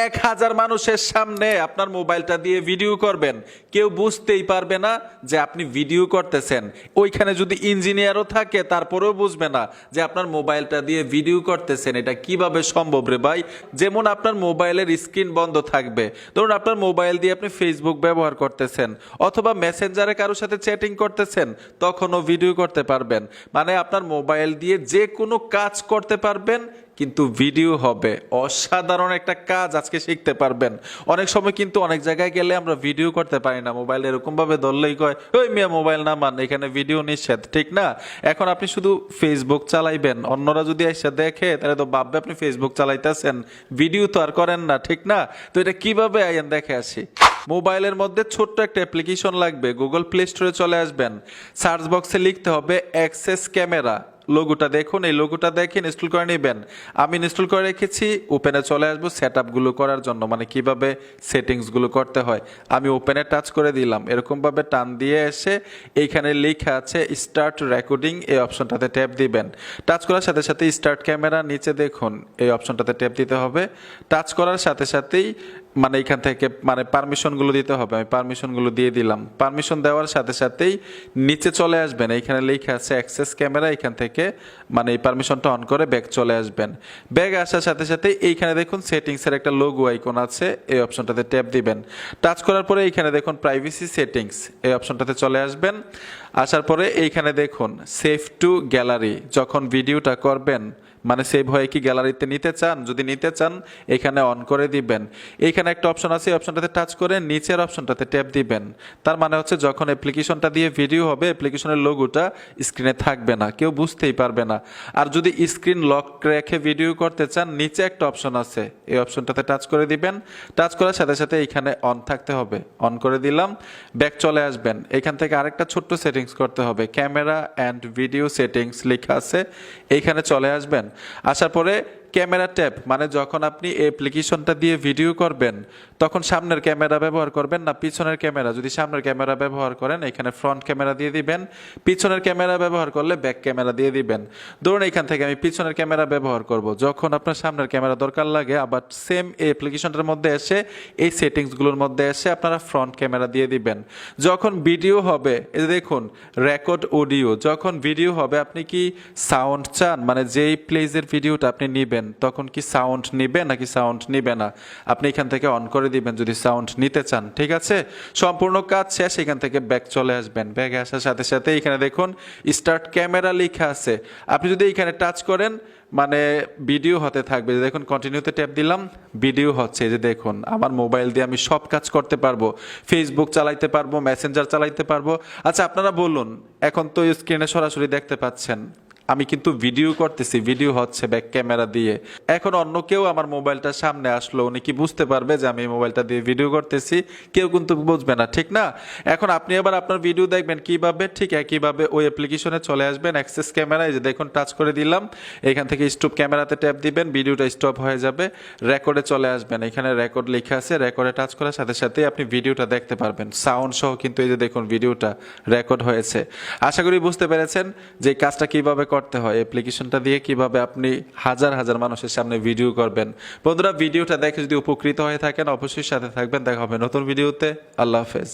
1000 মানুষের সামনে আপনার মোবাইলটা দিয়ে ভিডিও করবেন, কেউ বুঝতেই পারবে না যে আপনি ভিডিও করতেছেন। ওইখানে যদি ইঞ্জিনিয়ারও থাকে তারপরেও বুঝবে না যে আপনার মোবাইলটা দিয়ে ভিডিও করতেছেন। এটা কিভাবে সম্ভব রে ভাই? যেমন আপনার মোবাইলের স্ক্রিন বন্ধ থাকবে, ধরুন আপনার মোবাইল দিয়ে আপনি ফেসবুক ব্যবহার করতেছেন অথবা মেসেঞ্জারে কারোর সাথে চ্যাটিং করতেছেন, তখনও ভিডিও করতে পারবেন। মানে আপনার মোবাইল দিয়ে যে কোনো কাজ করতে পারবেন, কিন্তু ভিডিও হবে। অসাধারণ একটা কাজ আজকে শিখতে পারবেন। অনেক সময় কিন্তু অনেক জায়গায় গেলে আমরা ভিডিও করতে পারি না, মোবাইল এরকম ভাবে ধরলেই কয় ওই মিয়া মোবাইল না মান, এখানে ভিডিও নিষেধ, ঠিক না? এখন আপনি শুধু ফেসবুক চালাইবেন, অন্যরা যদি এসে দেখে তাহলে তো ভাববে আপনি ফেসবুক চালাইতেছেন, ভিডিও তো আর করেন না, ঠিক না? তো এটা কিভাবে আইয়েন দেখে আসি। মোবাইলের মধ্যে ছোট্ট একটা অ্যাপ্লিকেশন লাগবে, গুগল প্লে স্টোরে চলে আসবেন, সার্চ বক্সে লিখতে হবে অ্যাক্সেস ক্যামেরা। লোগোটা দেখুন, এই লোগোটা দেখে ইনস্টল করে নেবেন। আমি ইনস্টল করে রেখেছি, ওপেনে চলে আসবো সেট আপগুলো করার জন্য, মানে কিভাবে সেটিংসগুলো করতে হয়। আমি ওপেনে টাচ করে দিলাম, এরকমভাবে টান দিয়ে এসে এইখানে লেখা আছে স্টার্ট রেকর্ডিং, এই অপশনটাতে ট্যাপ দিবেন। টাচ করার সাথে সাথে স্টার্ট ক্যামেরা নিচে দেখুন এই অপশনটাতে ট্যাপ দিতে হবে। টাচ করার সাথে সাথেই মানে এখান থেকে মানে পারমিশনগুলো দিতে হবে, আমি পারমিশনগুলো দিয়ে দিলাম। পারমিশন দেওয়ার সাথে সাথেই নিচে চলে আসবেন, এইখানে লেখা আছে অ্যাক্সেস ক্যামেরা, এখান থেকে মানে এই পারমিশনটা অন করে ব্যাক চলে আসবেন। ব্যাক আসার সাথে সাথে এইখানে দেখুন সেটিংসের একটা লোগো আইকন আছে, এই অপশনটাতে ট্যাপ দিবেন। টাচ করার পরে এইখানে দেখুন প্রাইভেসি সেটিংস, এই অপশনটাতে চলে আসবেন। আসার পরে এইখানে দেখুন সেভ টু গ্যালারি, যখন ভিডিওটা করবেন মানে সেভ হয়ে কি গ্যালারিতে নিতে চান, যদি নিতে চান এখানে অন করে দিবেন। এইখানে একটা অপশন আছে, এই অপশনটাতে টাচ করে নিচের অপশনটাতে ট্যাপ দিবেন। তার মানে হচ্ছে যখন অ্যাপ্লিকেশনটা দিয়ে ভিডিও হবে, অ্যাপ্লিকেশনের লোগোটা স্ক্রিনে থাকবে না, কেউ বুঝতেই পারবে না। আর যদি স্ক্রিন লক রেখে ভিডিও করতে চান, নিচে একটা অপশন আছে, এই অপশনটাতে টাচ করে দিবেন। টাচ করার সাথে সাথে এইখানে অন থাকতে হবে, অন করে দিলাম। ব্যাক চলে আসবেন, এখান থেকে আরেকটা ছোট্ট সেটিংস করতে হবে, ক্যামেরা অ্যান্ড ভিডিও সেটিংস লেখা আছে, এইখানে চলে আসবেন। আসার পরে ক্যামেরা ট্যাব, মানে যখন আপনি অ্যাপ্লিকেশনটা দিয়ে ভিডিও করবেন তখন সামনের ক্যামেরা ব্যবহার করবেন না পিছনের ক্যামেরা। যদি সামনের ক্যামেরা ব্যবহার করেন এখানে ফ্রন্ট ক্যামেরা দিয়ে দিবেন, পিছনের ক্যামেরা ব্যবহার করলে ব্যাক ক্যামেরা দিয়ে দিবেন। ধরুন এখান থেকে আমি পিছনের ক্যামেরা ব্যবহার করব, যখন আপনার সামনের ক্যামেরা দরকার লাগে আবার সেম অ্যাপ্লিকেশনটার মধ্যে এসে এই সেটিংসগুলোর মধ্যে এসে আপনারা ফ্রন্ট ক্যামেরা দিয়ে দিবেন। যখন ভিডিও হবে, এই যে দেখুন রেকর্ড অডিও, যখন ভিডিও হবে আপনি কি সাউন্ড চান, মানে যেই প্লেজের ভিডিওটা আপনি নিবেন তখন কি সাউন্ড নিবে নাকি সাউন্ড নিবে না, আপনি এখান থেকে অন করে দিবেন যদি সাউন্ড নিতে চান, ঠিক আছে? সম্পূর্ণ কাজ শেষ, এখান থেকে ব্যাক চলে আসবেন। ব্যাক আসার সাথে সাথে এখানে দেখুন স্টার্ট ক্যামেরা লেখা আছে, আপনি যদি এখানে টাচ করেন মানে ভিডিও হতে থাকবে। দেখুন কন্টিনিউতে ট্যাপ দিলাম, ভিডিও হচ্ছে। এই যে দেখুন আমার মোবাইল দিয়ে আমি সব কাজ করতে পারবো, ফেসবুক চালাইতে পারবো, মেসেঞ্জার চালাইতে পারবো। আচ্ছা আপনারা বলুন, এখন তো স্ক্রিনে সরাসরি দেখতে পাচ্ছেন আমি কিন্তু ভিডিও করতেছি, ভিডিও হচ্ছে ব্যাক ক্যামেরা দিয়ে। এখন অন্য কেউ আমার মোবাইলটার সামনে আসলো, উনি কি বুঝতে পারবে যে আমি মোবাইলটা দিয়ে ভিডিও করতেছি? কেউ কিন্তু বুঝবে না, ঠিক না? এখন আপনি আবার আপনার ভিডিও দেখবেন কিভাবে, ঠিক একইভাবে ওই অ্যাপ্লিকেশনে চলে আসবেন, অ্যাক্সেস ক্যামেরা, এই যে দেখুন টাচ করে দিলাম, এখান থেকে স্টপ ক্যামেরাতে ট্যাপ দিবেন, ভিডিওটা স্টপ হয়ে যাবে। রেকর্ডে চলে আসবেন, এখানে রেকর্ড লেখা আছে, রেকর্ডে টাচ করার সাথে সাথেই আপনি ভিডিওটা দেখতে পারবেন সাউন্ড সহ, কিন্তু এই যে দেখুন ভিডিওটা রেকর্ড হয়েছে। আশা করি বুঝতে পেরেছেন যে কাজটা কিভাবে করতে হয়, অ্যাপ্লিকেশনটা দিয়ে কিভাবে আপনি হাজার হাজার মানুষের সামনে ভিডিও করবেন। বন্ধুরা ভিডিওটা দেখে যদি উপকৃত হয়ে থাকেন অবশ্যই সাথে থাকবেন, দেখা হবে নতুন ভিডিওতে। আল্লাহ হাফেজ।